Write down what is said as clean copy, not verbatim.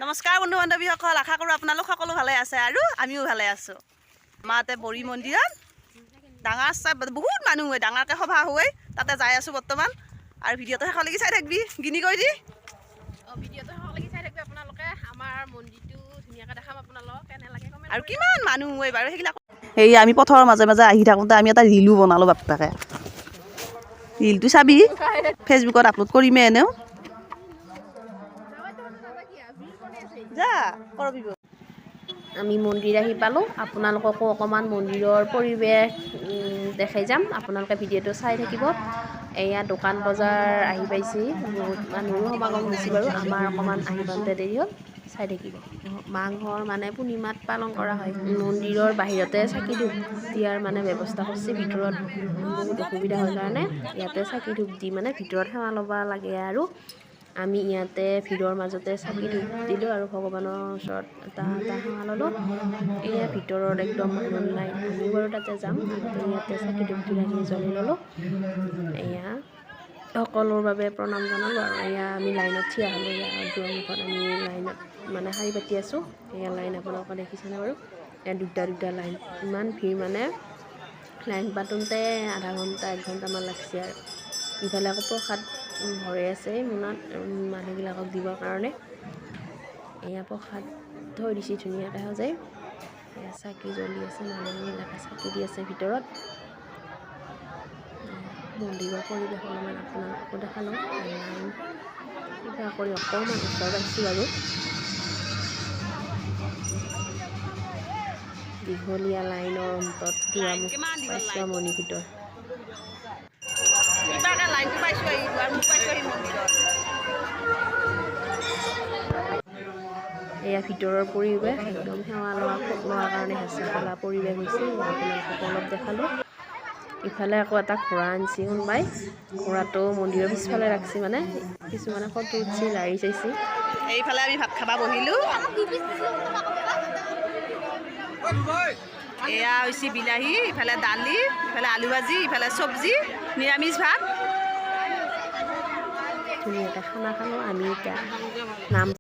নমস্কাৰ বন্ধু বান্ধৱীসকল, আশা কৰোঁ আপোনালোক সকলো ভালে আছে আৰু আমিও ভালে আছোঁ। আমাতে বৰি মন্দিৰত ডাঙৰ চাই বহুত মানুহ হয়, ডাঙৰকৈ সভা হয়, তাতে যাই আছোঁ বৰ্তমান। আৰু ভিডিঅ'টো শেষলৈকে চাই থাকিবি, গিনি কৈ দি ভিডিঅ'টো শেষলৈকে চাই থাকিবি আপোনালোকে। আমাৰ মন্দিৰটো ধুনীয়াকৈ দেখাম আপোনালোকক, কেনে লাগে কমেণ্ট আৰু কিমান মানুহ হয় বাৰু সেইবিলাক। সেয়ে আমি পথৰ মাজে মাজে আহি থাকোঁতে আমি এটা ৰিলো বনালোঁ বাপ্পাকে। ৰিলটো চাবি, ফেচবুকত আপলোড কৰিমেই এনেও। যা কৰবি। আমি মন্দিৰ আহি পালোঁ। আপোনালোককো অকণমান মন্দিৰৰ পৰিৱেশ দেখাই যাম, আপোনালোকে ভিডিঅ'টো চাই থাকিব। এয়া দোকান বজাৰ আহি পাইছে, বহুত মানুহৰো সমাগম হৈছে বাৰু। আমাৰ অকণমান আহি পাওঁতে দেৰি হ'ল, চাই থাকিব। মাঘৰ মানে পূৰ্ণিমাত পালন কৰা হয়। মন্দিৰৰ বাহিৰতে চাকি ধূপ দিয়াৰ মানে ব্যৱস্থা কৰিছে। ভিতৰত বহুত অসুবিধা হয় কাৰণে ইয়াতে চাকি ধূপ দি মানে ভিতৰত সেৱা ল'ব লাগে। আৰু আমি ইয়াতে ভিৰৰ মাজতে চাকি ধূপ দিলোঁ আৰু ভগৱানৰ ওচৰত এটা সেৱা ল'লোঁ। এয়া ভিতৰত একদম মানুহ লাইন, আমিও বাৰু তাতে যাম। আগতে ইয়াতে চাকি ধূপ ধূনাখিনি জ্বলি ল'লোঁ। এয়া সকলোৰ বাবে প্ৰণাম জনালোঁ। আৰু এয়া আমি লাইনত থিয় হ'লোঁ, ইয়াৰ দুৱাৰমুখত আমি লাইনত মানে শাৰী পাতি আছোঁ। এয়া লাইন আপোনালোকে দেখিছেনে বাৰু? এয়া দুটা লাইন, ইমান ভিৰ মানে লাইন পাতোঁতে আধা ঘণ্টা 1 ঘণ্টামান লাগিছে। আৰু ইফালে আকৌ প্ৰসাদ ভৰাই আছে মোনাত মানুহবিলাকক দিবৰ কাৰণে। এয়া প্ৰসাদ থৈ দিছে ধুনীয়াকৈ সজাই। এয়া চাকি জ্বলি আছে, মানুহবিলাকে চাকি দি আছে ভিতৰত। মন্দিৰৰ পৰিৱেশ অলপমান আপোনালোককো দেখালোঁ। লাইন কিবা কৰি অকণমান ওচৰত আহিছোঁ বাৰু। দীঘলীয়া লাইনৰ অন্তত দুৱাৰমুখ পাইছোঁ মন্দিৰ ভিতৰত। এয়া ভিতৰৰ পৰিৱেশ, একদম সেৱা লোৱাৰ কাৰণে হেঁচা ঠেলা পৰিৱেশ হৈছে। আপোনালোকক অলপ দেখালোঁ। ইফালে আকৌ এটা ঘোঁৰা আনিছে কোনোবাই, ঘোঁৰাটো মন্দিৰৰ পিছফালে ৰাখিছে, মানে কিছুমানে ফটো উঠিছে, লাৰি চাইছে। এইফালে আমি ভাত খাব বহিলোঁ। এয়া হৈছে বিলাহী, ইফালে দালি, ইফালে আলু ভাজি, ইফালে চব্জি, নিৰামিষ ভাত। ধুনীয়াকৈ খানা খালোঁ। আমি এতিয়া নাম